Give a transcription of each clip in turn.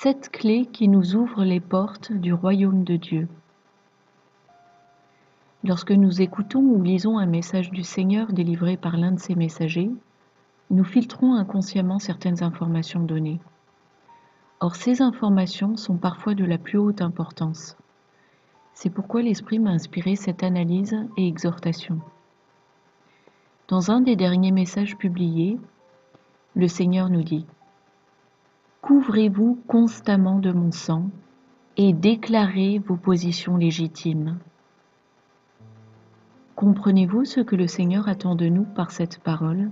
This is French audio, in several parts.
7 clés qui nous ouvrent les portes du royaume de Dieu. Lorsque nous écoutons ou lisons un message du Seigneur délivré par l'un de ses messagers, nous filtrons inconsciemment certaines informations données. Or, ces informations sont parfois de la plus haute importance. C'est pourquoi l'Esprit m'a inspiré cette analyse et exhortation. Dans un des derniers messages publiés, le Seigneur nous dit « Couvrez-vous constamment de mon sang et déclarez vos positions légitimes. » Comprenez-vous ce que le Seigneur attend de nous par cette parole ?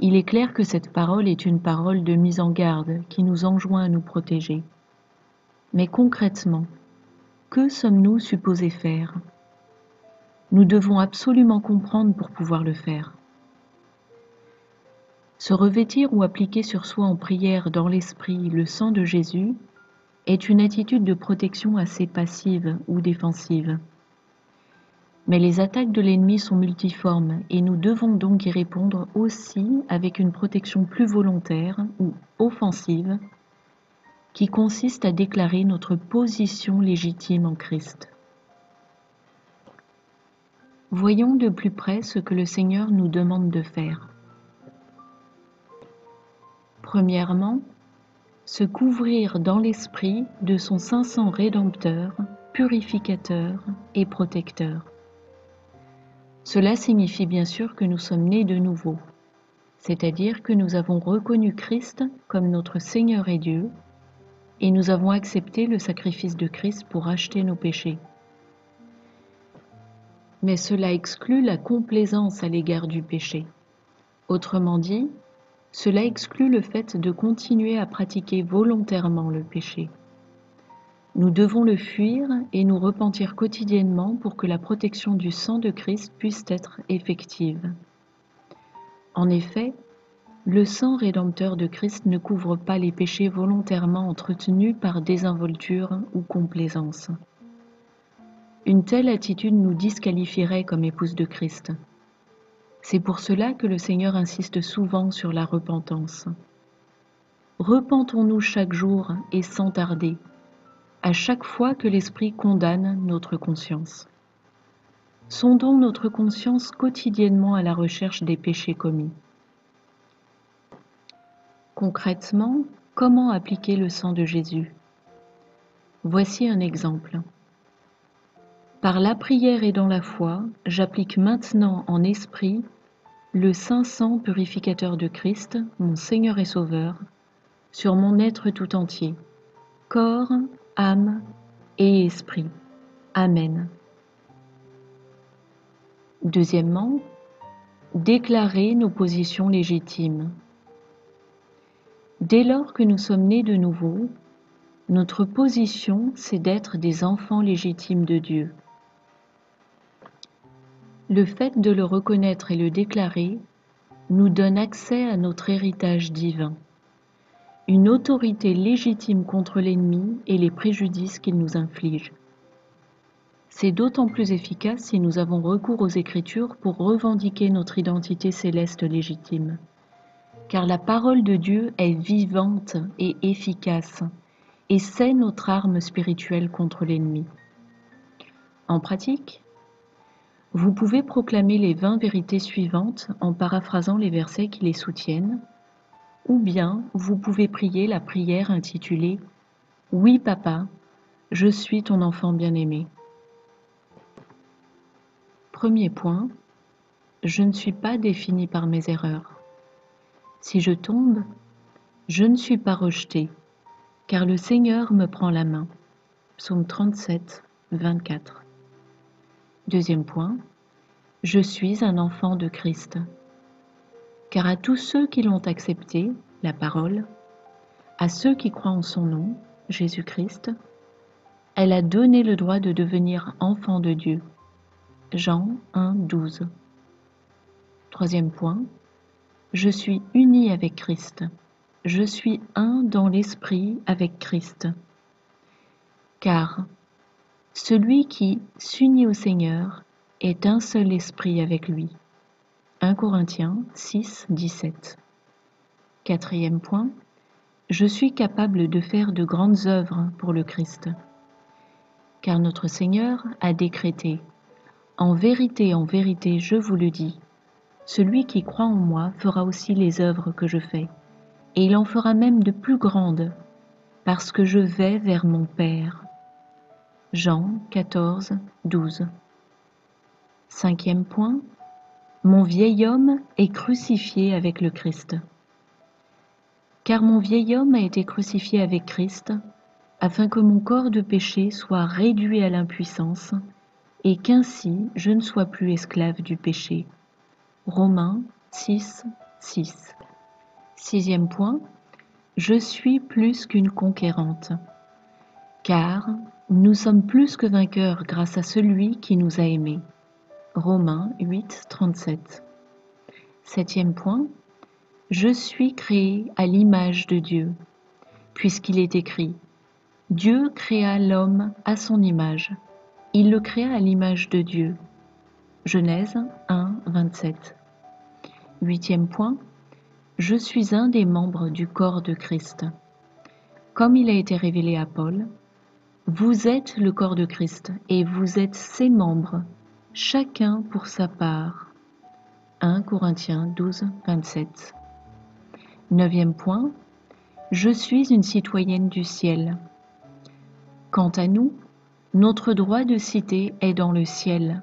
Il est clair que cette parole est une parole de mise en garde qui nous enjoint à nous protéger. Mais concrètement, que sommes-nous supposés faire ? Nous devons absolument comprendre pour pouvoir le faire. Se revêtir ou appliquer sur soi en prière dans l'esprit le sang de Jésus est une attitude de protection assez passive ou défensive. Mais les attaques de l'ennemi sont multiformes et nous devons donc y répondre aussi avec une protection plus volontaire ou offensive qui consiste à déclarer notre position légitime en Christ. Voyons de plus près ce que le Seigneur nous demande de faire. Premièrement, se couvrir dans l'esprit de son saint sang rédempteur, purificateur et protecteur. Cela signifie bien sûr que nous sommes nés de nouveau, c'est-à-dire que nous avons reconnu Christ comme notre Seigneur et Dieu, et nous avons accepté le sacrifice de Christ pour racheter nos péchés. Mais cela exclut la complaisance à l'égard du péché. Autrement dit, cela exclut le fait de continuer à pratiquer volontairement le péché. Nous devons le fuir et nous repentir quotidiennement pour que la protection du sang de Christ puisse être effective. En effet, le sang rédempteur de Christ ne couvre pas les péchés volontairement entretenus par désinvolture ou complaisance. Une telle attitude nous disqualifierait comme épouse de Christ. C'est pour cela que le Seigneur insiste souvent sur la repentance. Repentons-nous chaque jour et sans tarder, à chaque fois que l'Esprit condamne notre conscience. Sondons notre conscience quotidiennement à la recherche des péchés commis. Concrètement, comment appliquer le sang de Jésus ? Voici un exemple. Par la prière et dans la foi, j'applique maintenant en esprit le saint sang purificateur de Christ, mon Seigneur et Sauveur, sur mon être tout entier, corps, âme et esprit. Amen. Deuxièmement, déclarer nos positions légitimes. Dès lors que nous sommes nés de nouveau, notre position, c'est d'être des enfants légitimes de Dieu. Le fait de le reconnaître et le déclarer nous donne accès à notre héritage divin, une autorité légitime contre l'ennemi et les préjudices qu'il nous inflige. C'est d'autant plus efficace si nous avons recours aux Écritures pour revendiquer notre identité céleste légitime, car la parole de Dieu est vivante et efficace, et c'est notre arme spirituelle contre l'ennemi. En pratique, vous pouvez proclamer les 20 vérités suivantes en paraphrasant les versets qui les soutiennent, ou bien vous pouvez prier la prière intitulée « Oui, papa, je suis ton enfant bien-aimé ». Premier point, je ne suis pas défini par mes erreurs. Si je tombe, je ne suis pas rejeté, car le Seigneur me prend la main. Psaume 37, 24. Deuxième point, je suis un enfant de Christ. Car à tous ceux qui l'ont accepté, la parole, à ceux qui croient en son nom, Jésus-Christ, elle a donné le droit de devenir enfant de Dieu. Jean 1, 12. Troisième point, je suis uni avec Christ. Je suis un dans l'esprit avec Christ. Car celui qui s'unit au Seigneur est un seul esprit avec lui. 1 Corinthiens 6, 17. Quatrième point, je suis capable de faire de grandes œuvres pour le Christ, car notre Seigneur a décrété, en vérité, je vous le dis, celui qui croit en moi fera aussi les œuvres que je fais, et il en fera même de plus grandes, parce que je vais vers mon Père. Jean 14, 12. Cinquième point, mon vieil homme est crucifié avec le Christ. Car mon vieil homme a été crucifié avec Christ, afin que mon corps de péché soit réduit à l'impuissance, et qu'ainsi je ne sois plus esclave du péché. Romains 6, 6. Sixième point, je suis plus qu'une conquérante, car nous sommes plus que vainqueurs grâce à celui qui nous a aimés. Romains 8, 37. Septième point, je suis créé à l'image de Dieu, puisqu'il est écrit « Dieu créa l'homme à son image, il le créa à l'image de Dieu ». Genèse 1, 27. Huitième point, je suis un des membres du corps de Christ. Comme il a été révélé à Paul, vous êtes le corps de Christ et vous êtes ses membres, chacun pour sa part. 1 Corinthiens 12, 27. Neuvième point, je suis une citoyenne du ciel. Quant à nous, notre droit de cité est dans le ciel,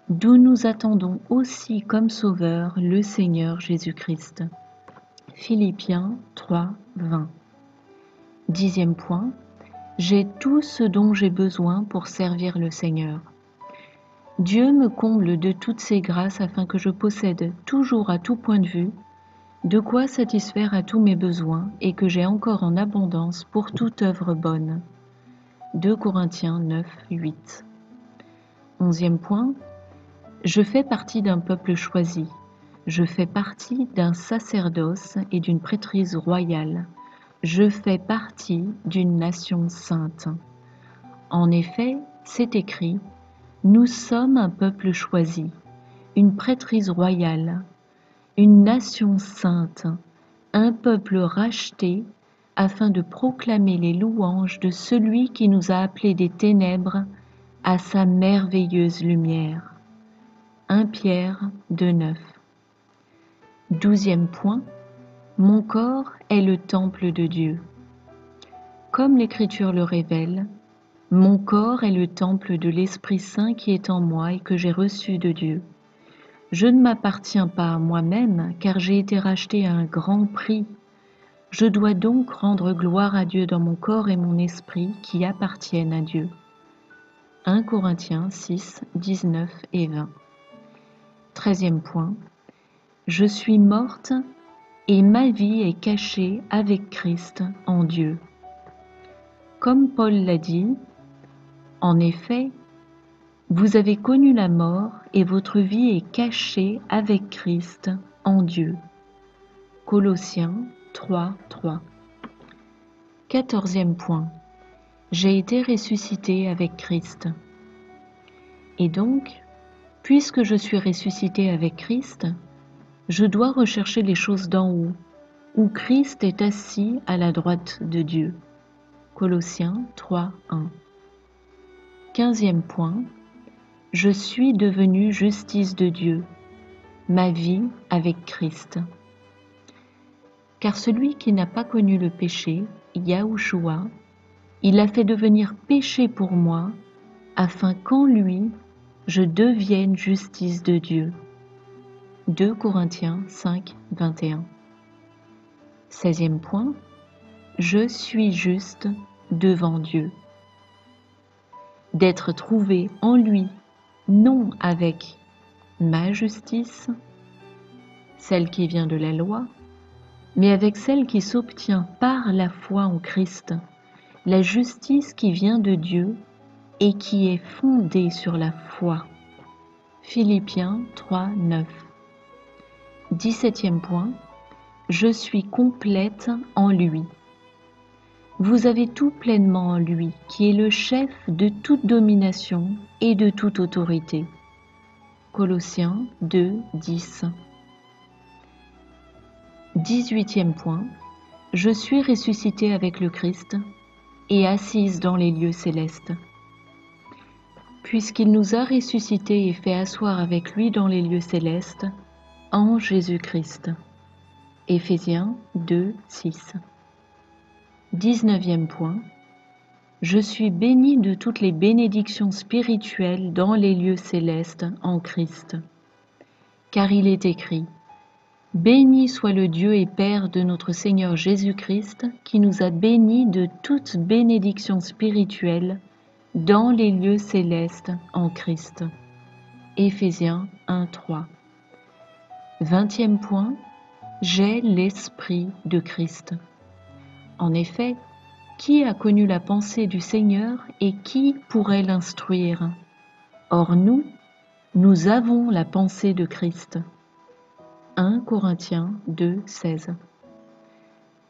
d'où nous attendons aussi comme sauveur le Seigneur Jésus-Christ. Philippiens 3, 20. Dixième point, j'ai tout ce dont j'ai besoin pour servir le Seigneur. Dieu me comble de toutes ses grâces afin que je possède toujours à tout point de vue de quoi satisfaire à tous mes besoins et que j'ai encore en abondance pour toute œuvre bonne. 2 Corinthiens 9, 8. Onzième point, je fais partie d'un peuple choisi. Je fais partie d'un sacerdoce et d'une prêtrise royale. Je fais partie d'une nation sainte. En effet, c'est écrit, nous sommes un peuple choisi, une prêtrise royale, une nation sainte, un peuple racheté, afin de proclamer les louanges de celui qui nous a appelés des ténèbres à sa merveilleuse lumière. 1 Pierre 2, 9. Douzième point, mon corps est le temple de Dieu. Comme l'Écriture le révèle, mon corps est le temple de l'Esprit Saint qui est en moi et que j'ai reçu de Dieu. Je ne m'appartiens pas à moi-même, car j'ai été racheté à un grand prix. Je dois donc rendre gloire à Dieu dans mon corps et mon esprit qui appartiennent à Dieu. 1 Corinthiens 6, 19 et 20. 13e point. Je suis morte et ma vie est cachée avec Christ en Dieu. Comme Paul l'a dit, en effet, vous avez connu la mort et votre vie est cachée avec Christ en Dieu. Colossiens 3, 3. 14e point. J'ai été ressuscité avec Christ. Et donc, puisque je suis ressuscité avec Christ, je dois rechercher les choses d'en haut, où Christ est assis à la droite de Dieu. Colossiens 3, 1. 15e point. Je suis devenu justice de Dieu, ma vie avec Christ. Car celui qui n'a pas connu le péché, Yahushua, il l'a fait devenir péché pour moi, afin qu'en lui, je devienne justice de Dieu. 2 Corinthiens 5, 21. 16e point. Je suis juste devant Dieu. D'être trouvé en lui, non avec ma justice, celle qui vient de la loi, mais avec celle qui s'obtient par la foi en Christ, la justice qui vient de Dieu et qui est fondée sur la foi. Philippiens 3, 9. 17e point. Je suis complète en lui. Vous avez tout pleinement en lui, qui est le chef de toute domination et de toute autorité. Colossiens 2, 10. 18e point. je suis ressuscitée avec le Christ et assise dans les lieux célestes. Puisqu'il nous a ressuscités et fait asseoir avec lui dans les lieux célestes, en Jésus-Christ. Éphésiens 2, 6. 19e point. Je suis bénie de toutes les bénédictions spirituelles dans les lieux célestes en Christ. Car il est écrit: Béni soit le Dieu et Père de notre Seigneur Jésus-Christ, qui nous a bénis de toute bénédiction spirituelle dans les lieux célestes en Christ. Éphésiens 1, 3. 20e point. J'ai l'Esprit de Christ. En effet, qui a connu la pensée du Seigneur et qui pourrait l'instruire? Or nous avons la pensée de Christ. 1 Corinthiens 2, 16.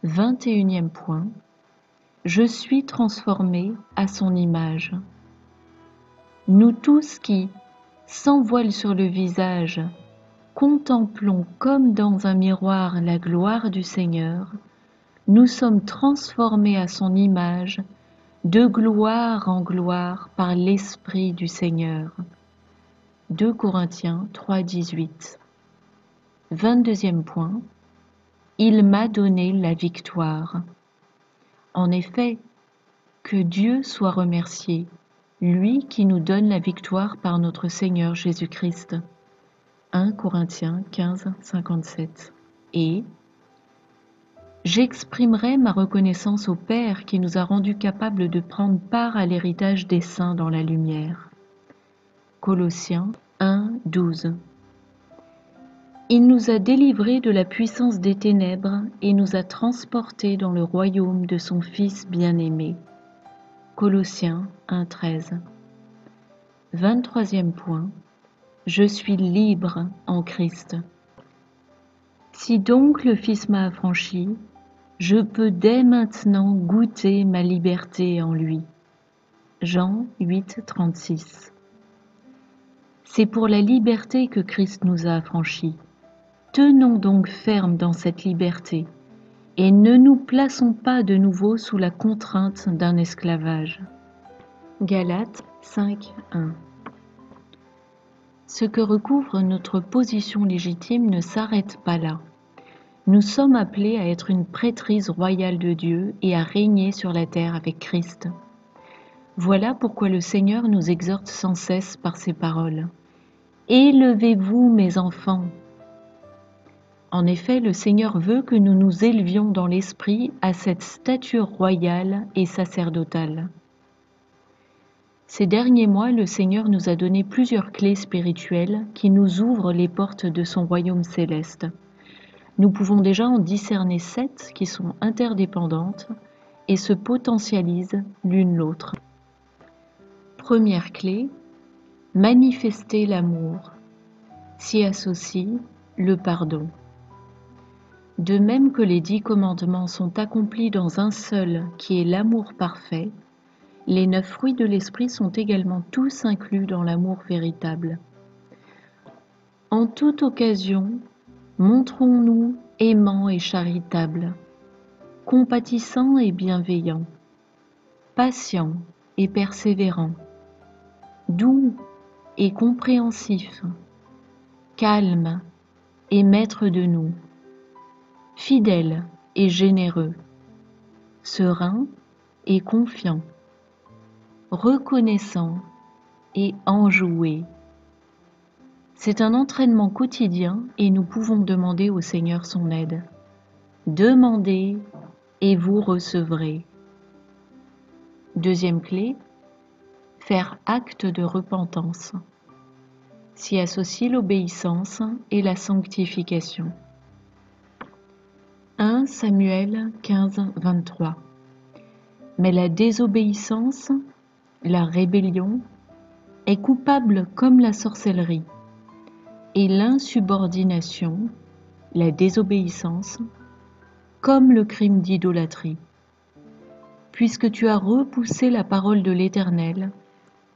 21e point. Je suis transformé à son image. Nous tous qui, sans voile sur le visage, contemplons comme dans un miroir la gloire du Seigneur, nous sommes transformés à son image, de gloire en gloire par l'Esprit du Seigneur. 2 Corinthiens 3, 18. 22e point. Il m'a donné la victoire. En effet, que Dieu soit remercié, lui qui nous donne la victoire par notre Seigneur Jésus-Christ. 1 Corinthiens 15, 57. Et j'exprimerai ma reconnaissance au Père qui nous a rendus capables de prendre part à l'héritage des saints dans la lumière. Colossiens 1, 12. Il nous a délivrés de la puissance des ténèbres et nous a transportés dans le royaume de son Fils bien-aimé. Colossiens 1, 13. 23e point. Je suis libre en Christ. Si donc le Fils m'a affranchi, je peux dès maintenant goûter ma liberté en lui. Jean 8, 36. C'est pour la liberté que Christ nous a affranchis. Tenons donc ferme dans cette liberté et ne nous plaçons pas de nouveau sous la contrainte d'un esclavage. Galates 5, 1. Ce que recouvre notre position légitime ne s'arrête pas là. Nous sommes appelés à être une prêtrise royale de Dieu et à régner sur la terre avec Christ. Voilà pourquoi le Seigneur nous exhorte sans cesse par ces paroles. « Élevez-vous, mes enfants !» En effet, le Seigneur veut que nous nous élevions dans l'esprit à cette stature royale et sacerdotale. Ces derniers mois, le Seigneur nous a donné plusieurs clés spirituelles qui nous ouvrent les portes de son royaume céleste. Nous pouvons déjà en discerner 7 qui sont interdépendantes et se potentialisent l'une l'autre. Première clé, manifester l'amour. S'y associe le pardon. De même que les 10 commandements sont accomplis dans un seul qui est l'amour parfait, les 9 fruits de l'esprit sont également tous inclus dans l'amour véritable. En toute occasion, montrons-nous aimants et charitables, compatissants et bienveillants, patients et persévérants, doux et compréhensifs, calmes et maîtres de nous, fidèles et généreux, sereins et confiants, reconnaissants et enjoués. C'est un entraînement quotidien et nous pouvons demander au Seigneur son aide. Demandez et vous recevrez. Deuxième clé, faire acte de repentance. S'y associe l'obéissance et la sanctification. 1 Samuel 15, 23. Mais la désobéissance, la rébellion, est coupable comme la sorcellerie, et l'insubordination, la désobéissance, comme le crime d'idolâtrie. Puisque tu as repoussé la parole de l'Éternel,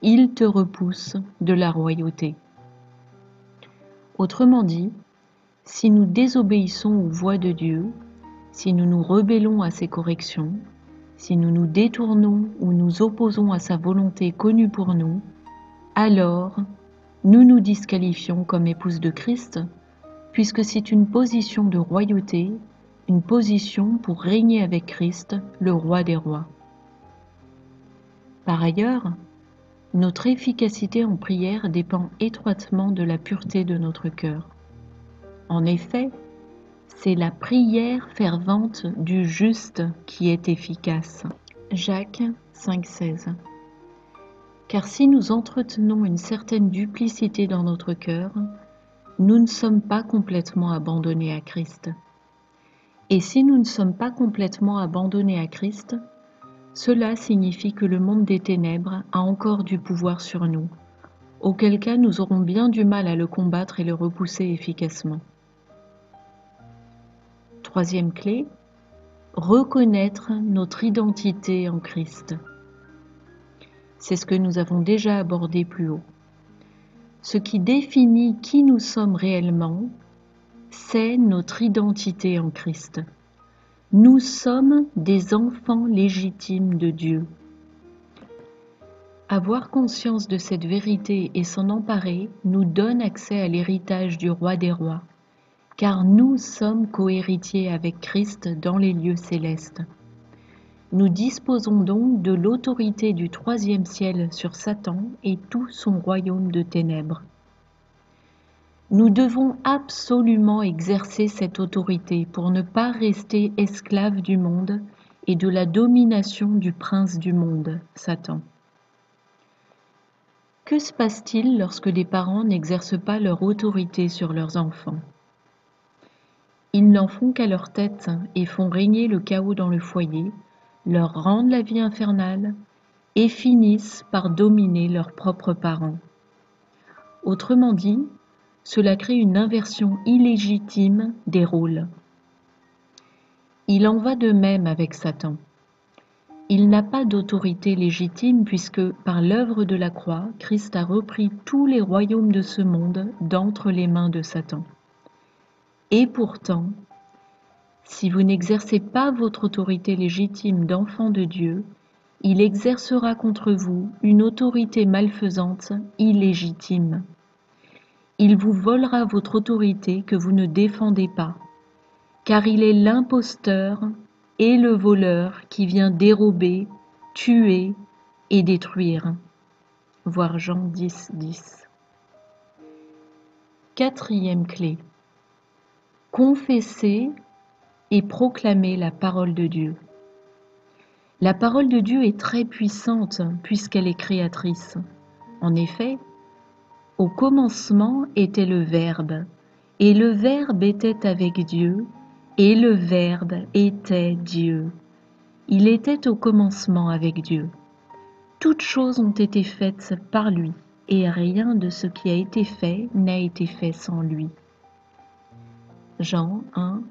il te repousse de la royauté. Autrement dit, si nous désobéissons aux voies de Dieu, si nous nous rebellons à ses corrections, si nous nous détournons ou nous opposons à sa volonté connue pour nous, alors nous nous disqualifions comme épouses de Christ, puisque c'est une position de royauté, une position pour régner avec Christ, le roi des rois. Par ailleurs, notre efficacité en prière dépend étroitement de la pureté de notre cœur. En effet, c'est la prière fervente du juste qui est efficace. Jacques 5,16. Car si nous entretenons une certaine duplicité dans notre cœur, nous ne sommes pas complètement abandonnés à Christ. Et si nous ne sommes pas complètement abandonnés à Christ, cela signifie que le monde des ténèbres a encore du pouvoir sur nous, auquel cas nous aurons bien du mal à le combattre et le repousser efficacement. Troisième clé, reconnaître notre identité en Christ. C'est ce que nous avons déjà abordé plus haut. Ce qui définit qui nous sommes réellement, c'est notre identité en Christ. Nous sommes des enfants légitimes de Dieu. Avoir conscience de cette vérité et s'en emparer nous donne accès à l'héritage du roi des rois, car nous sommes cohéritiers avec Christ dans les lieux célestes. Nous disposons donc de l'autorité du troisième ciel sur Satan et tout son royaume de ténèbres. Nous devons absolument exercer cette autorité pour ne pas rester esclaves du monde et de la domination du prince du monde, Satan. Que se passe-t-il lorsque les parents n'exercent pas leur autorité sur leurs enfants? Ils n'en font qu'à leur tête et font régner le chaos dans le foyer, leur rendent la vie infernale et finissent par dominer leurs propres parents. Autrement dit, cela crée une inversion illégitime des rôles. Il en va de même avec Satan. Il n'a pas d'autorité légitime puisque, par l'œuvre de la croix, Christ a repris tous les royaumes de ce monde d'entre les mains de Satan. Et pourtant, si vous n'exercez pas votre autorité légitime d'enfant de Dieu, il exercera contre vous une autorité malfaisante, illégitime. Il vous volera votre autorité que vous ne défendez pas, car il est l'imposteur et le voleur qui vient dérober, tuer et détruire. Voir Jean 10, 10. Quatrième clé. Confesser et proclamer la parole de Dieu. La parole de Dieu est très puissante puisqu'elle est créatrice. En effet, au commencement était le Verbe, et le Verbe était avec Dieu, et le Verbe était Dieu. Il était au commencement avec Dieu. Toutes choses ont été faites par lui, et rien de ce qui a été fait n'a été fait sans lui. Jean 1,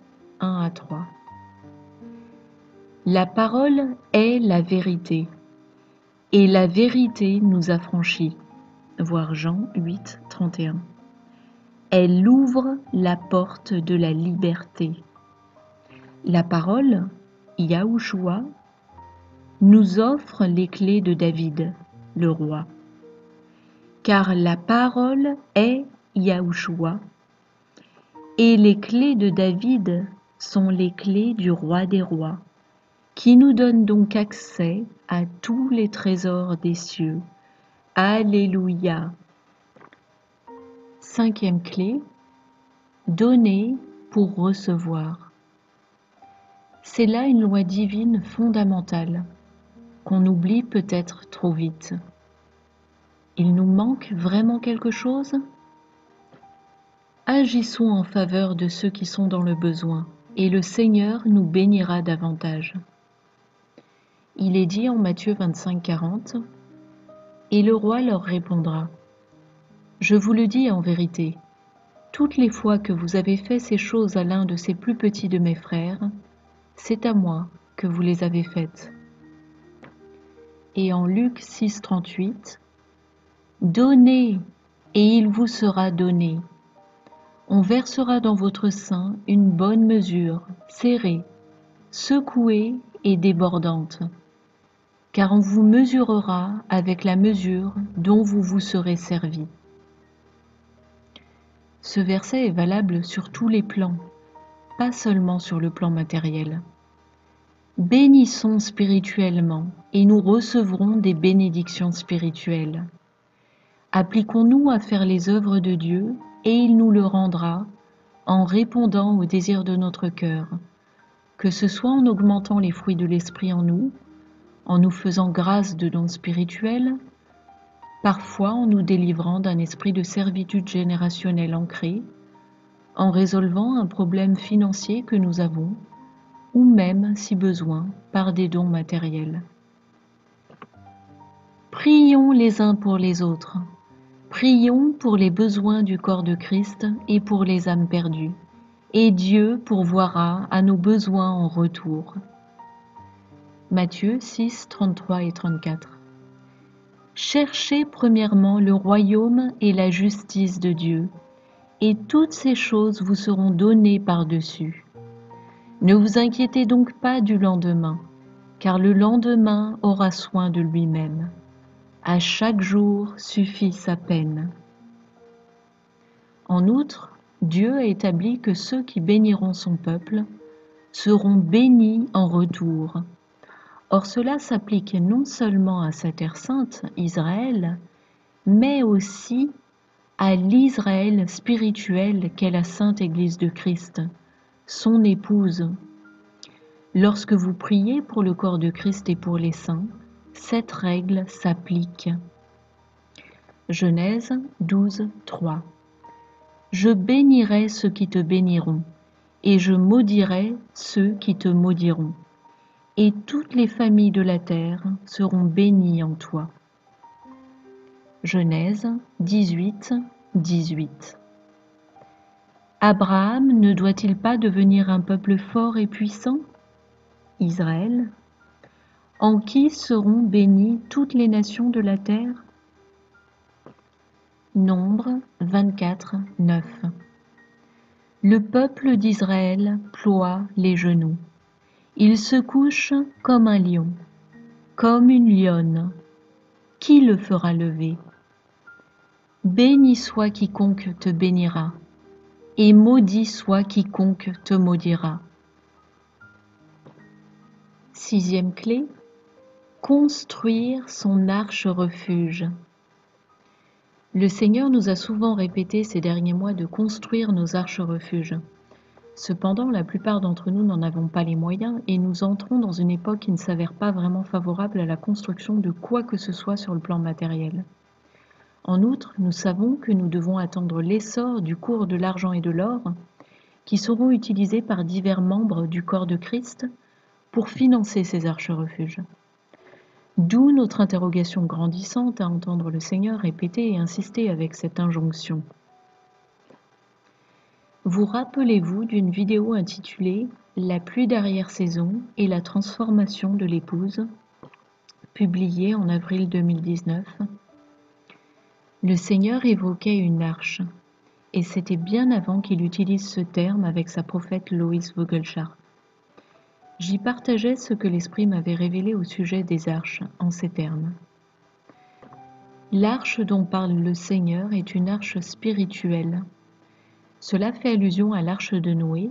1 à 3. La parole est la vérité, et la vérité nous affranchit. Voir Jean 8, 31. Elle ouvre la porte de la liberté. La parole, Yahushua, nous offre les clés de David, le roi. Car la parole est Yahushua, et les clés de David sont les clés du roi des rois, qui nous donne donc accès à tous les trésors des cieux. Alléluia. Cinquième clé, donner pour recevoir. C'est là une loi divine fondamentale qu'on oublie peut-être trop vite. Il nous manque vraiment quelque chose? Agissons en faveur de ceux qui sont dans le besoin, et le Seigneur nous bénira davantage. Il est dit en Matthieu 25, 40, « Et le roi leur répondra, « Je vous le dis en vérité, toutes les fois que vous avez fait ces choses à l'un de ces plus petits de mes frères, c'est à moi que vous les avez faites. » Et en Luc 6, 38, « Donnez, et il vous sera donné. On versera dans votre sein une bonne mesure, serrée, secouée et débordante, car on vous mesurera avec la mesure dont vous vous serez servi. Ce verset est valable sur tous les plans, pas seulement sur le plan matériel. Bénissons spirituellement et nous recevrons des bénédictions spirituelles. Appliquons-nous à faire les œuvres de Dieu et il nous le rendra en répondant aux désirs de notre cœur, que ce soit en augmentant les fruits de l'esprit en nous faisant grâce de dons spirituels, parfois en nous délivrant d'un esprit de servitude générationnelle ancré, en résolvant un problème financier que nous avons, ou même, si besoin, par des dons matériels. Prions les uns pour les autres. Prions pour les besoins du corps de Christ et pour les âmes perdues, et Dieu pourvoira à nos besoins en retour. Matthieu 6, 33 et 34. Cherchez premièrement le royaume et la justice de Dieu, et toutes ces choses vous seront données par-dessus. Ne vous inquiétez donc pas du lendemain, car le lendemain aura soin de lui-même. À chaque jour suffit sa peine. En outre, Dieu a établi que ceux qui béniront son peuple seront bénis en retour. Or cela s'applique non seulement à sa terre sainte, Israël, mais aussi à l'Israël spirituel qu'est la sainte Église de Christ, son épouse. Lorsque vous priez pour le corps de Christ et pour les saints, cette règle s'applique. Genèse 12, 3. Je bénirai ceux qui te béniront, et je maudirai ceux qui te maudiront. Et toutes les familles de la terre seront bénies en toi. Genèse 18, 18. Abraham ne doit-il pas devenir un peuple fort et puissant? Israël, en qui seront bénies toutes les nations de la terre? Nombre 24, 9. Le peuple d'Israël ploie les genoux. Il se couche comme un lion, comme une lionne. Qui le fera lever? Béni soit quiconque te bénira, et maudit soit quiconque te maudira. Sixième clé, construire son arche refuge. Le Seigneur nous a souvent répété ces derniers mois de construire nos arches refuges. Cependant, la plupart d'entre nous n'en avons pas les moyens et nous entrons dans une époque qui ne s'avère pas vraiment favorable à la construction de quoi que ce soit sur le plan matériel. En outre, nous savons que nous devons attendre l'essor du cours de l'argent et de l'or, qui seront utilisés par divers membres du corps de Christ pour financer ces arches refuges. D'où notre interrogation grandissante à entendre le Seigneur répéter et insister avec cette injonction. Vous rappelez-vous d'une vidéo intitulée « La pluie d'arrière-saison et la transformation de l'épouse » publiée en avril 2019. Le Seigneur évoquait une arche, et c'était bien avant qu'il utilise ce terme avec sa prophète Lois Vogelschardt. J'y partageais ce que l'Esprit m'avait révélé au sujet des arches, en ces termes. L'arche dont parle le Seigneur est une arche spirituelle. Cela fait allusion à l'arche de Noé,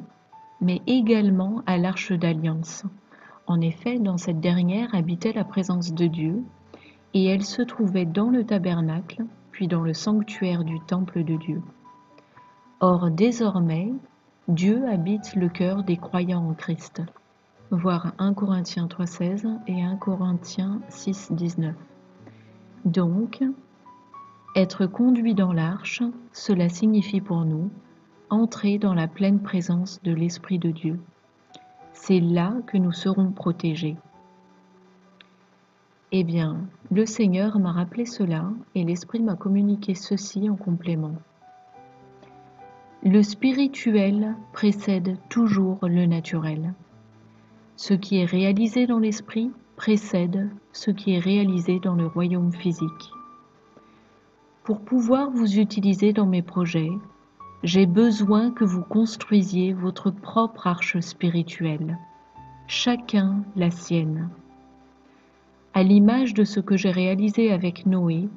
mais également à l'arche d'alliance. En effet, dans cette dernière habitait la présence de Dieu, et elle se trouvait dans le tabernacle, puis dans le sanctuaire du temple de Dieu. Or, désormais, Dieu habite le cœur des croyants en Christ. Voir 1 Corinthiens 3,16 et 1 Corinthiens 6,19. Donc, être conduit dans l'arche, cela signifie pour nous entrer dans la pleine présence de l'Esprit de Dieu. C'est là que nous serons protégés. Eh bien, le Seigneur m'a rappelé cela et l'Esprit m'a communiqué ceci en complément. Le spirituel précède toujours le naturel. Ce qui est réalisé dans l'esprit précède ce qui est réalisé dans le royaume physique. Pour pouvoir vous utiliser dans mes projets, j'ai besoin que vous construisiez votre propre arche spirituelle. chacun la sienne. À l'image de ce que j'ai réalisé avec Noé,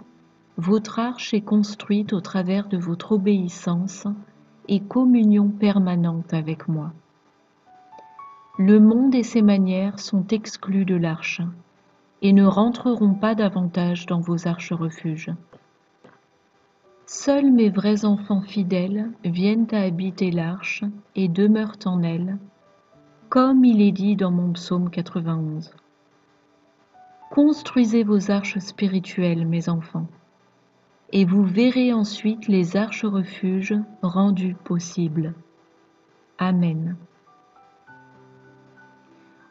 votre arche est construite au travers de votre obéissance et communion permanente avec moi. Le monde et ses manières sont exclus de l'arche et ne rentreront pas davantage dans vos arches refuges. Seuls mes vrais enfants fidèles viennent à habiter l'arche et demeurent en elle, comme il est dit dans mon psaume 91. Construisez vos arches spirituelles, mes enfants, et vous verrez ensuite les arches refuges rendues possibles. Amen.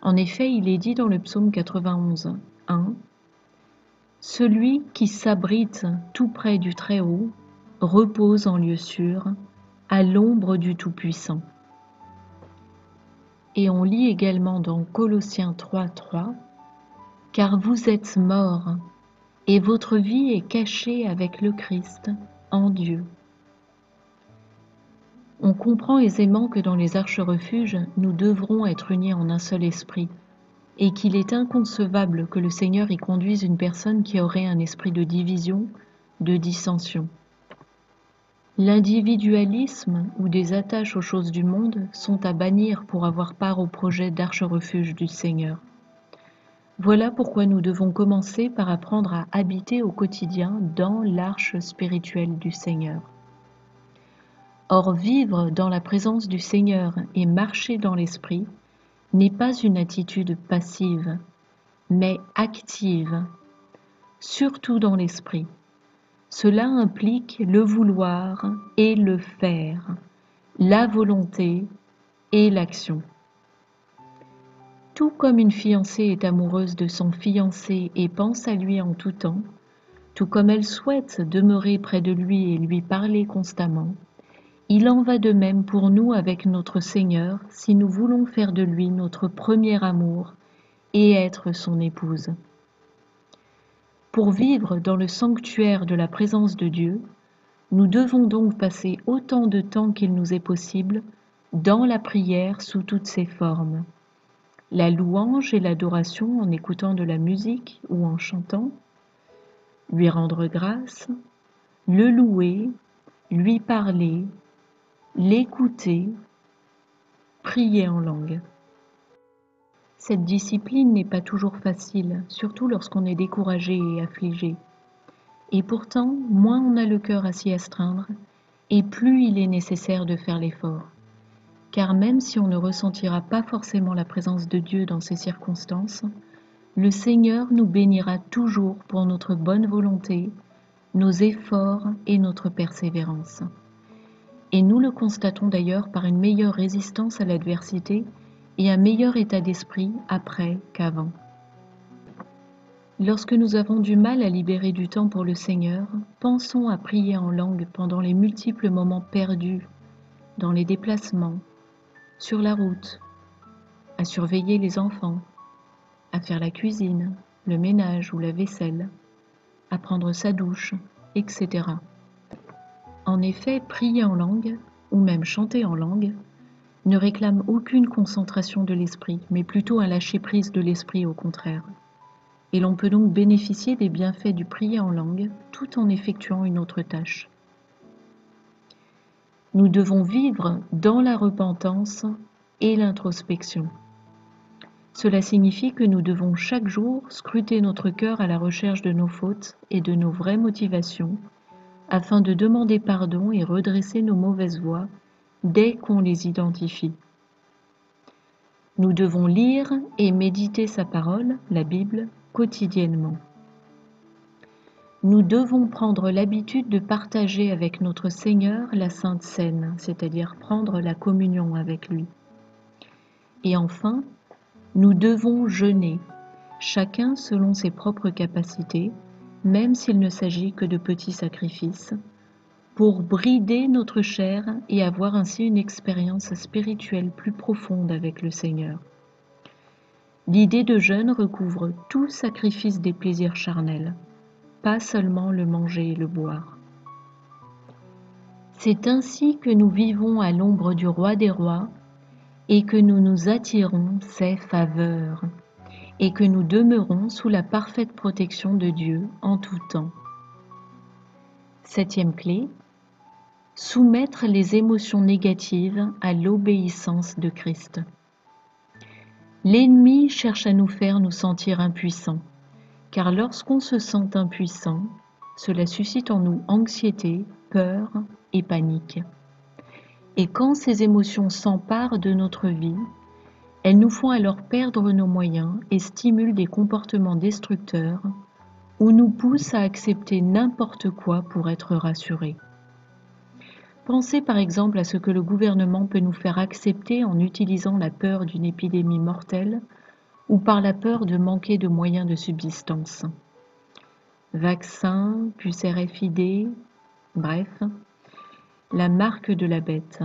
En effet, il est dit dans le psaume 91, 1, « Celui qui s'abrite tout près du Très-Haut repose en lieu sûr, à l'ombre du Tout-Puissant. » Et on lit également dans Colossiens 3, 3, « Car vous êtes morts, et votre vie est cachée avec le Christ en Dieu. » On comprend aisément que dans les arches refuges, nous devrons être unis en un seul esprit, et qu'il est inconcevable que le Seigneur y conduise une personne qui aurait un esprit de division, de dissension. L'individualisme ou des attaches aux choses du monde sont à bannir pour avoir part au projet d'arche-refuge du Seigneur. Voilà pourquoi nous devons commencer par apprendre à habiter au quotidien dans l'arche spirituelle du Seigneur. Or, vivre dans la présence du Seigneur et marcher dans l'esprit n'est pas une attitude passive, mais active, surtout dans l'esprit. Cela implique le vouloir et le faire, la volonté et l'action. Tout comme une fiancée est amoureuse de son fiancé et pense à lui en tout temps, tout comme elle souhaite demeurer près de lui et lui parler constamment, il en va de même pour nous avec notre Seigneur si nous voulons faire de lui notre premier amour et être son épouse. Pour vivre dans le sanctuaire de la présence de Dieu, nous devons donc passer autant de temps qu'il nous est possible dans la prière sous toutes ses formes. La louange et l'adoration en écoutant de la musique ou en chantant, lui rendre grâce, le louer, lui parler, l'écouter, prier en langue. Cette discipline n'est pas toujours facile, surtout lorsqu'on est découragé et affligé. Et pourtant, moins on a le cœur à s'y astreindre, et plus il est nécessaire de faire l'effort. Car même si on ne ressentira pas forcément la présence de Dieu dans ces circonstances, le Seigneur nous bénira toujours pour notre bonne volonté, nos efforts et notre persévérance. Et nous le constatons d'ailleurs par une meilleure résistance à l'adversité et un meilleur état d'esprit après qu'avant. Lorsque nous avons du mal à libérer du temps pour le Seigneur, pensons à prier en langue pendant les multiples moments perdus, dans les déplacements, sur la route, à surveiller les enfants, à faire la cuisine, le ménage ou la vaisselle, à prendre sa douche, etc. En effet, prier en langue, ou même chanter en langue, ne réclame aucune concentration de l'esprit, mais plutôt un lâcher-prise de l'esprit au contraire. Et l'on peut donc bénéficier des bienfaits du prier en langue tout en effectuant une autre tâche. Nous devons vivre dans la repentance et l'introspection. Cela signifie que nous devons chaque jour scruter notre cœur à la recherche de nos fautes et de nos vraies motivations, afin de demander pardon et redresser nos mauvaises voies dès qu'on les identifie. Nous devons lire et méditer sa parole, la Bible, quotidiennement. Nous devons prendre l'habitude de partager avec notre Seigneur la Sainte Seine, c'est-à-dire prendre la communion avec lui. Et enfin, nous devons jeûner, chacun selon ses propres capacités, même s'il ne s'agit que de petits sacrifices, pour brider notre chair et avoir ainsi une expérience spirituelle plus profonde avec le Seigneur. L'idée de jeûne recouvre tout sacrifice des plaisirs charnels, pas seulement le manger et le boire. C'est ainsi que nous vivons à l'ombre du Roi des Rois et que nous nous attirons ses faveurs, et que nous demeurons sous la parfaite protection de Dieu en tout temps. 7e clé, soumettre les émotions négatives à l'obéissance de Christ. L'ennemi cherche à nous faire nous sentir impuissants, car lorsqu'on se sent impuissant, cela suscite en nous anxiété, peur et panique. Et quand ces émotions s'emparent de notre vie, elles nous font alors perdre nos moyens et stimulent des comportements destructeurs ou nous poussent à accepter n'importe quoi pour être rassurés. Pensez par exemple à ce que le gouvernement peut nous faire accepter en utilisant la peur d'une épidémie mortelle ou par la peur de manquer de moyens de subsistance. Vaccins, puces RFID, bref, la marque de la bête.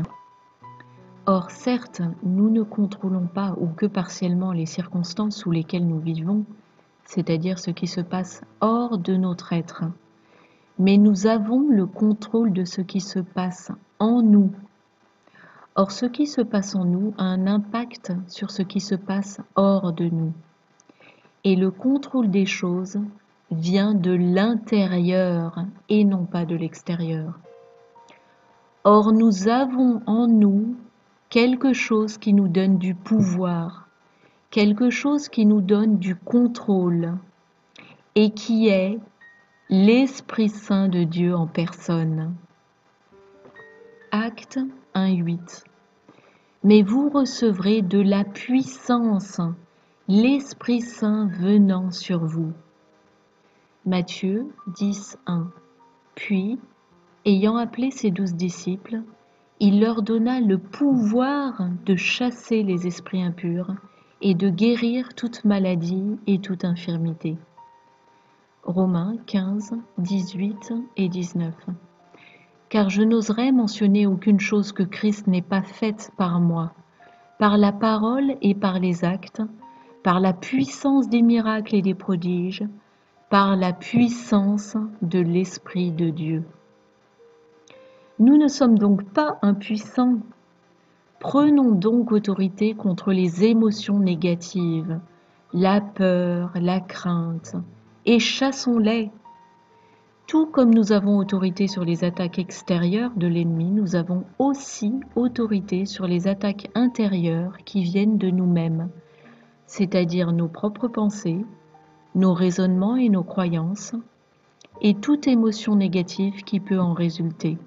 Or, certes, nous ne contrôlons pas ou que partiellement les circonstances sous lesquelles nous vivons, c'est-à-dire ce qui se passe hors de notre être, mais nous avons le contrôle de ce qui se passe en nous. Or, ce qui se passe en nous a un impact sur ce qui se passe hors de nous. Et le contrôle des choses vient de l'intérieur et non pas de l'extérieur. Or, nous avons en nous quelque chose qui nous donne du pouvoir, quelque chose qui nous donne du contrôle et qui est l'Esprit Saint de Dieu en personne. Actes 1:8. Mais vous recevrez de la puissance, l'Esprit Saint venant sur vous. Matthieu 10:1. Puis, ayant appelé ses 12 disciples, il leur donna le pouvoir de chasser les esprits impurs et de guérir toute maladie et toute infirmité. Romains 15, 18 et 19. Car je n'oserais mentionner aucune chose que Christ n'ait pas faite par moi, par la parole et par les actes, par la puissance des miracles et des prodiges, par la puissance de l'Esprit de Dieu. Nous ne sommes donc pas impuissants. Prenons donc autorité contre les émotions négatives, la peur, la crainte, et chassons-les. Tout comme nous avons autorité sur les attaques extérieures de l'ennemi, nous avons aussi autorité sur les attaques intérieures qui viennent de nous-mêmes, c'est-à-dire nos propres pensées, nos raisonnements et nos croyances, et toute émotion négative qui peut en résulter.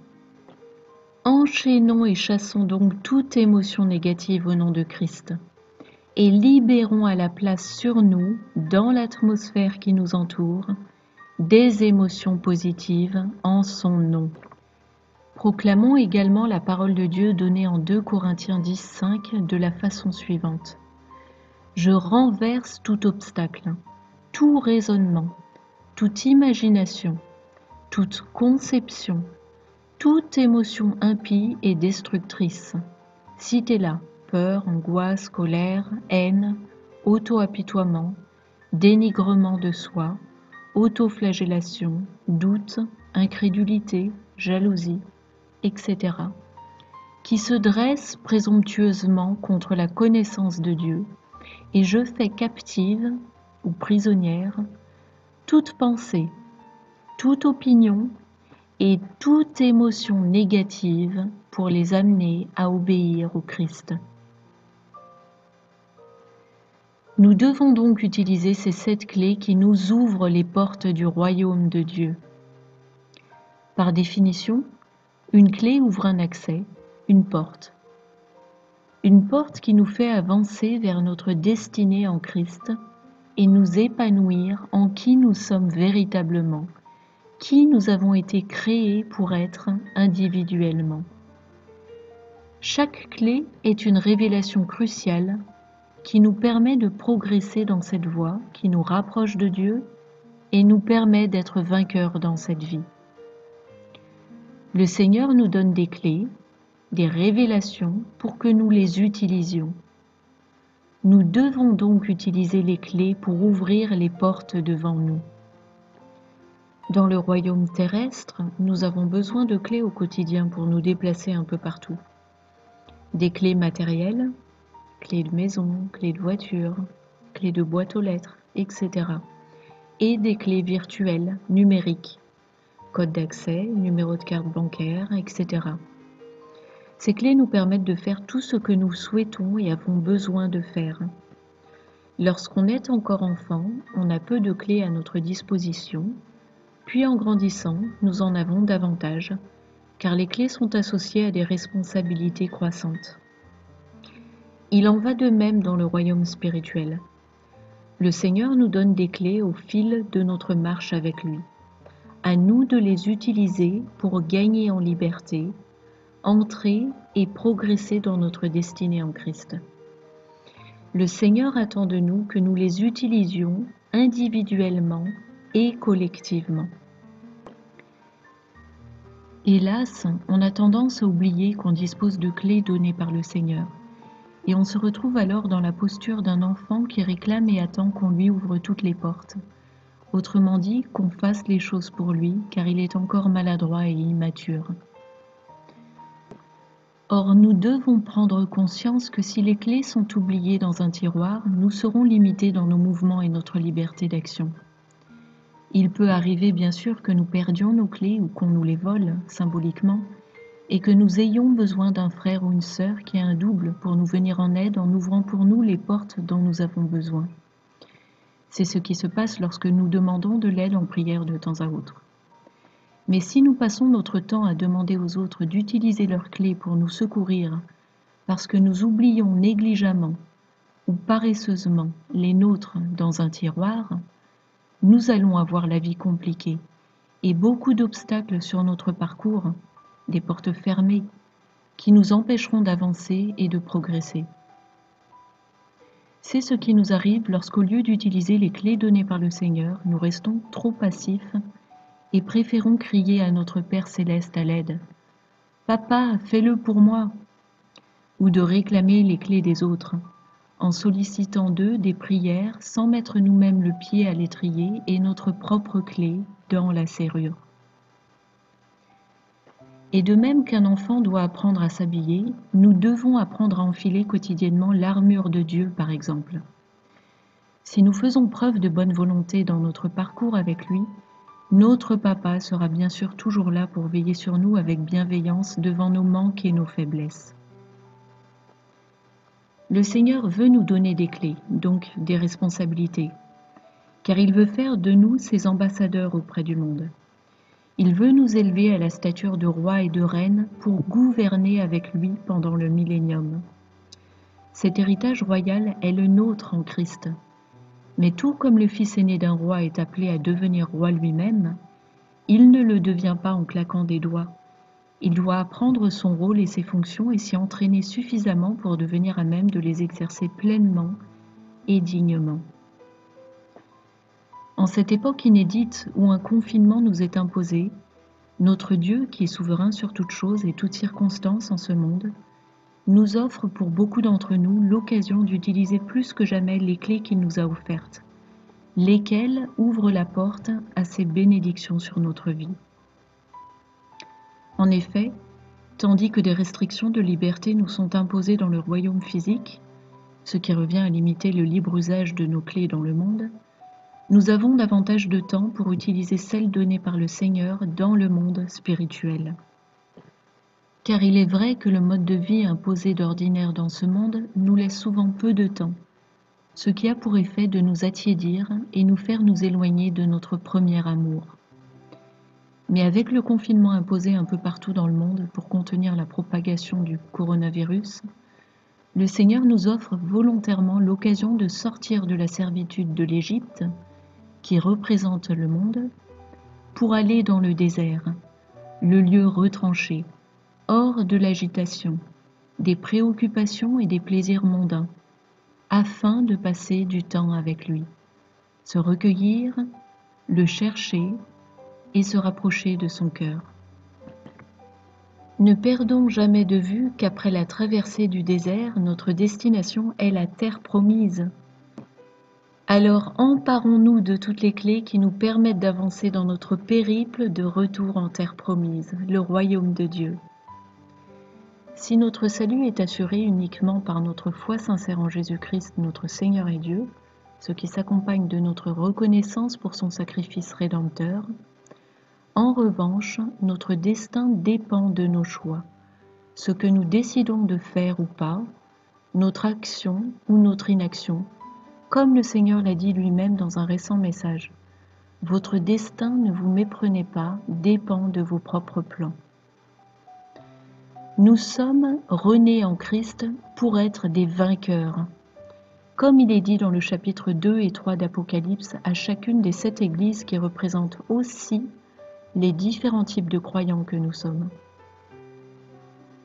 Enchaînons et chassons donc toute émotion négative au nom de Christ et libérons à la place sur nous, dans l'atmosphère qui nous entoure, des émotions positives en son nom. Proclamons également la parole de Dieu donnée en 2 Corinthiens 10:5 de la façon suivante. Je renverse tout obstacle, tout raisonnement, toute imagination, toute conception, toute émotion impie et destructrice. Citez-la: peur, angoisse, colère, haine, auto-apitoiement, dénigrement de soi, autoflagellation, doute, incrédulité, jalousie, etc., qui se dresse présomptueusement contre la connaissance de Dieu, et je fais captive ou prisonnière toute pensée, toute opinion et toute émotion négative pour les amener à obéir au Christ. Nous devons donc utiliser ces 7 clés qui nous ouvrent les portes du royaume de Dieu. Par définition, une clé ouvre un accès, une porte. Une porte qui nous fait avancer vers notre destinée en Christ et nous épanouir en qui nous sommes véritablement, qui nous avons été créés pour être individuellement. Chaque clé est une révélation cruciale qui nous permet de progresser dans cette voie, qui nous rapproche de Dieu et nous permet d'être vainqueurs dans cette vie. Le Seigneur nous donne des clés, des révélations pour que nous les utilisions. Nous devons donc utiliser les clés pour ouvrir les portes devant nous. Dans le royaume terrestre, nous avons besoin de clés au quotidien pour nous déplacer un peu partout. Des clés matérielles, clés de maison, clés de voiture, clés de boîte aux lettres, etc. Et des clés virtuelles, numériques, code d'accès, numéro de carte bancaire, etc. Ces clés nous permettent de faire tout ce que nous souhaitons et avons besoin de faire. Lorsqu'on est encore enfant, on a peu de clés à notre disposition, puis en grandissant, nous en avons davantage, car les clés sont associées à des responsabilités croissantes. Il en va de même dans le royaume spirituel. Le Seigneur nous donne des clés au fil de notre marche avec lui. À nous de les utiliser pour gagner en liberté, entrer et progresser dans notre destinée en Christ. Le Seigneur attend de nous que nous les utilisions individuellement et collectivement. Hélas, on a tendance à oublier qu'on dispose de clés données par le Seigneur, et on se retrouve alors dans la posture d'un enfant qui réclame et attend qu'on lui ouvre toutes les portes. Autrement dit, qu'on fasse les choses pour lui, car il est encore maladroit et immature. Or, nous devons prendre conscience que si les clés sont oubliées dans un tiroir, nous serons limités dans nos mouvements et notre liberté d'action. Il peut arriver bien sûr que nous perdions nos clés ou qu'on nous les vole, symboliquement, et que nous ayons besoin d'un frère ou une sœur qui a un double pour nous venir en aide en ouvrant pour nous les portes dont nous avons besoin. C'est ce qui se passe lorsque nous demandons de l'aide en prière de temps à autre. Mais si nous passons notre temps à demander aux autres d'utiliser leurs clés pour nous secourir, parce que nous oublions négligemment ou paresseusement les nôtres dans un tiroir, nous allons avoir la vie compliquée et beaucoup d'obstacles sur notre parcours, des portes fermées, qui nous empêcheront d'avancer et de progresser. C'est ce qui nous arrive lorsqu'au lieu d'utiliser les clés données par le Seigneur, nous restons trop passifs et préférons crier à notre Père céleste à l'aide. « Papa, fais-le pour moi !» ou de réclamer les clés des autres, en sollicitant d'eux des prières sans mettre nous-mêmes le pied à l'étrier et notre propre clé dans la serrure. Et de même qu'un enfant doit apprendre à s'habiller, nous devons apprendre à enfiler quotidiennement l'armure de Dieu, par exemple. Si nous faisons preuve de bonne volonté dans notre parcours avec lui, notre papa sera bien sûr toujours là pour veiller sur nous avec bienveillance devant nos manques et nos faiblesses. Le Seigneur veut nous donner des clés, donc des responsabilités, car il veut faire de nous ses ambassadeurs auprès du monde. Il veut nous élever à la stature de roi et de reine pour gouverner avec lui pendant le millénium. Cet héritage royal est le nôtre en Christ. Mais tout comme le fils aîné d'un roi est appelé à devenir roi lui-même, il ne le devient pas en claquant des doigts. Il doit apprendre son rôle et ses fonctions et s'y entraîner suffisamment pour devenir à même de les exercer pleinement et dignement. En cette époque inédite où un confinement nous est imposé, notre Dieu, qui est souverain sur toute chose et toutes circonstances en ce monde, nous offre pour beaucoup d'entre nous l'occasion d'utiliser plus que jamais les clés qu'il nous a offertes, lesquelles ouvrent la porte à ses bénédictions sur notre vie. En effet, tandis que des restrictions de liberté nous sont imposées dans le royaume physique, ce qui revient à limiter le libre usage de nos clés dans le monde, nous avons davantage de temps pour utiliser celles données par le Seigneur dans le monde spirituel. Car il est vrai que le mode de vie imposé d'ordinaire dans ce monde nous laisse souvent peu de temps, ce qui a pour effet de nous attiédir et nous faire nous éloigner de notre premier amour. Mais avec le confinement imposé un peu partout dans le monde pour contenir la propagation du coronavirus, le Seigneur nous offre volontairement l'occasion de sortir de la servitude de l'Égypte, qui représente le monde, pour aller dans le désert, le lieu retranché, hors de l'agitation, des préoccupations et des plaisirs mondains, afin de passer du temps avec lui, se recueillir, le chercher et se rapprocher de son cœur. Ne perdons jamais de vue qu'après la traversée du désert, notre destination est la terre promise. Alors emparons-nous de toutes les clés qui nous permettent d'avancer dans notre périple de retour en terre promise, le royaume de Dieu. Si notre salut est assuré uniquement par notre foi sincère en Jésus-Christ, notre Seigneur et Dieu, ce qui s'accompagne de notre reconnaissance pour son sacrifice rédempteur, en revanche, notre destin dépend de nos choix, ce que nous décidons de faire ou pas, notre action ou notre inaction, comme le Seigneur l'a dit lui-même dans un récent message. Votre destin, ne vous méprenez pas, dépend de vos propres plans. Nous sommes renés en Christ pour être des vainqueurs. Comme il est dit dans le chapitre 2 et 3 d'Apocalypse à chacune des 7 églises qui représentent aussi les différents types de croyants que nous sommes.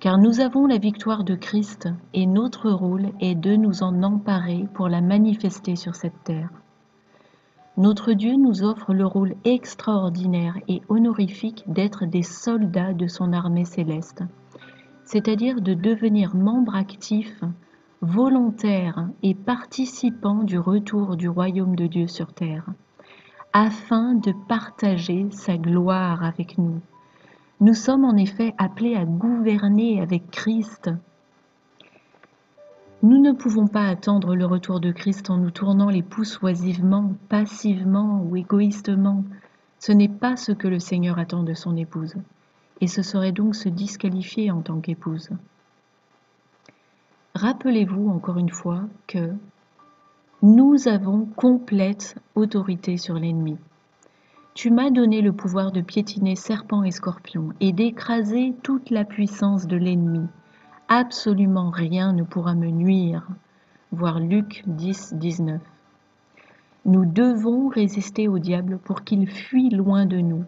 Car nous avons la victoire de Christ et notre rôle est de nous en emparer pour la manifester sur cette terre. Notre Dieu nous offre le rôle extraordinaire et honorifique d'être des soldats de son armée céleste, c'est-à-dire de devenir membres actifs, volontaires et participants du retour du royaume de Dieu sur terre, afin de partager sa gloire avec nous. Nous sommes en effet appelés à gouverner avec Christ. Nous ne pouvons pas attendre le retour de Christ en nous tournant les pouces oisivement, passivement ou égoïstement. Ce n'est pas ce que le Seigneur attend de son épouse, et ce serait donc se disqualifier en tant qu'épouse. Rappelez-vous encore une fois que nous avons complète autorité sur l'ennemi. Tu m'as donné le pouvoir de piétiner serpents et scorpions et d'écraser toute la puissance de l'ennemi. Absolument rien ne pourra me nuire. Voir Luc 10, 19. Nous devons résister au diable pour qu'il fuit loin de nous.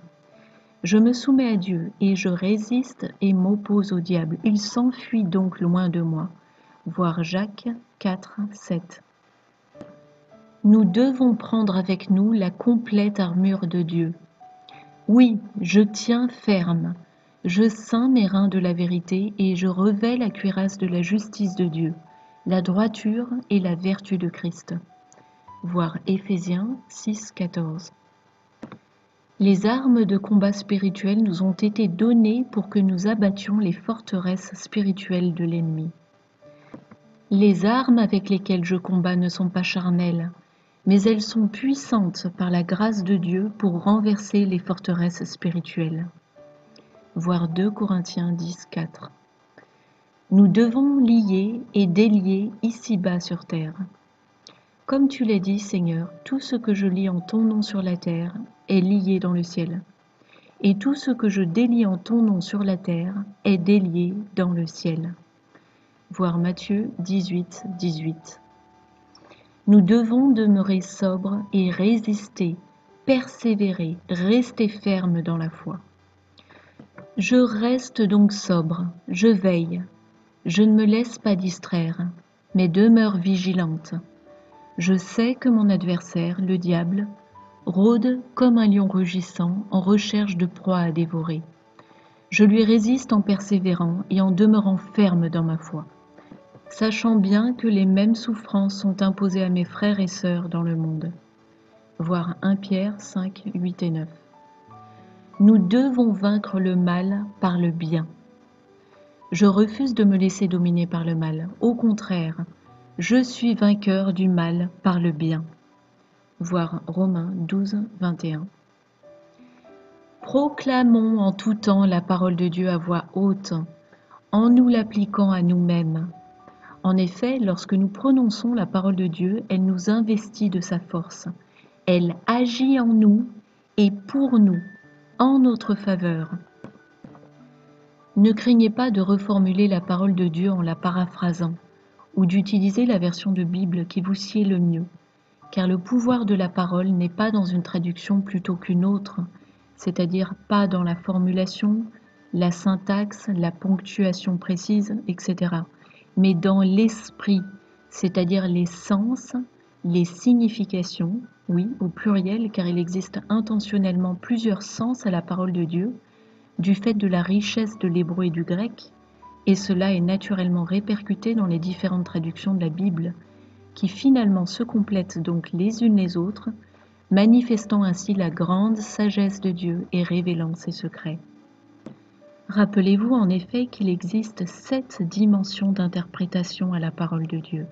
Je me soumets à Dieu et je résiste et m'oppose au diable. Il s'enfuit donc loin de moi. Voir Jacques 4, 7. Nous devons prendre avec nous la complète armure de Dieu. Oui, je tiens ferme, je ceins mes reins de la vérité et je revais la cuirasse de la justice de Dieu, la droiture et la vertu de Christ. Voir Éphésiens 6, 14. Les armes de combat spirituel nous ont été données pour que nous abattions les forteresses spirituelles de l'ennemi. Les armes avec lesquelles je combats ne sont pas charnelles, mais elles sont puissantes par la grâce de Dieu pour renverser les forteresses spirituelles. Voir 2 Corinthiens 10, 4. Nous devons lier et délier ici-bas sur terre. Comme tu l'as dit, Seigneur, tout ce que je lie en ton nom sur la terre est lié dans le ciel, et tout ce que je délie en ton nom sur la terre est délié dans le ciel. Voir Matthieu 18, 18. Nous devons demeurer sobres et résister, persévérer, rester fermes dans la foi. Je reste donc sobre, je veille, je ne me laisse pas distraire, mais demeure vigilante. Je sais que mon adversaire, le diable, rôde comme un lion rugissant en recherche de proie à dévorer. Je lui résiste en persévérant et en demeurant ferme dans ma foi, sachant bien que les mêmes souffrances sont imposées à mes frères et sœurs dans le monde. Voir 1 Pierre 5, 8 et 9. Nous devons vaincre le mal par le bien. Je refuse de me laisser dominer par le mal. Au contraire, je suis vainqueur du mal par le bien. Voir Romains 12, 21. Proclamons en tout temps la parole de Dieu à voix haute, en nous l'appliquant à nous-mêmes. En effet, lorsque nous prononçons la parole de Dieu, elle nous investit de sa force. Elle agit en nous et pour nous, en notre faveur. Ne craignez pas de reformuler la parole de Dieu en la paraphrasant ou d'utiliser la version de Bible qui vous sied le mieux, car le pouvoir de la parole n'est pas dans une traduction plutôt qu'une autre, c'est-à-dire pas dans la formulation, la syntaxe, la ponctuation précise, etc., mais dans l'esprit, c'est-à-dire les sens, les significations, oui, au pluriel, car il existe intentionnellement plusieurs sens à la parole de Dieu, du fait de la richesse de l'hébreu et du grec, et cela est naturellement répercuté dans les différentes traductions de la Bible, qui finalement se complètent donc les unes les autres, manifestant ainsi la grande sagesse de Dieu et révélant ses secrets. Rappelez-vous en effet qu'il existe 7 dimensions d'interprétation à la parole de Dieu.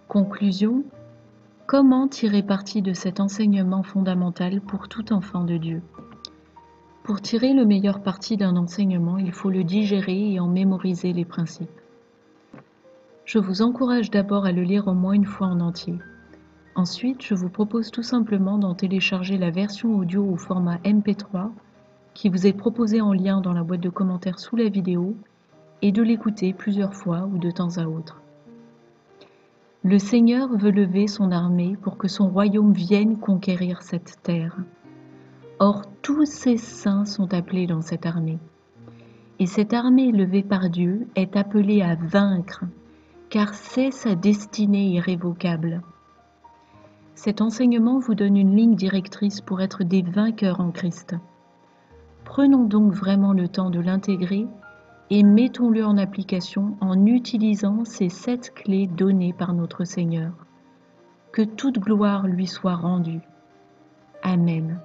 Conclusion, comment tirer parti de cet enseignement fondamental pour tout enfant de Dieu? Pour tirer le meilleur parti d'un enseignement, il faut le digérer et en mémoriser les principes. Je vous encourage d'abord à le lire au moins une fois en entier. Ensuite, je vous propose tout simplement d'en télécharger la version audio au format MP3 qui vous est proposé en lien dans la boîte de commentaires sous la vidéo et de l'écouter plusieurs fois ou de temps à autre. Le Seigneur veut lever son armée pour que son royaume vienne conquérir cette terre. Or, tous ses saints sont appelés dans cette armée. Et cette armée levée par Dieu est appelée à vaincre, car c'est sa destinée irrévocable. Cet enseignement vous donne une ligne directrice pour être des vainqueurs en Christ. Prenons donc vraiment le temps de l'intégrer et mettons-le en application en utilisant ces 7 clés données par notre Seigneur. Que toute gloire lui soit rendue. Amen.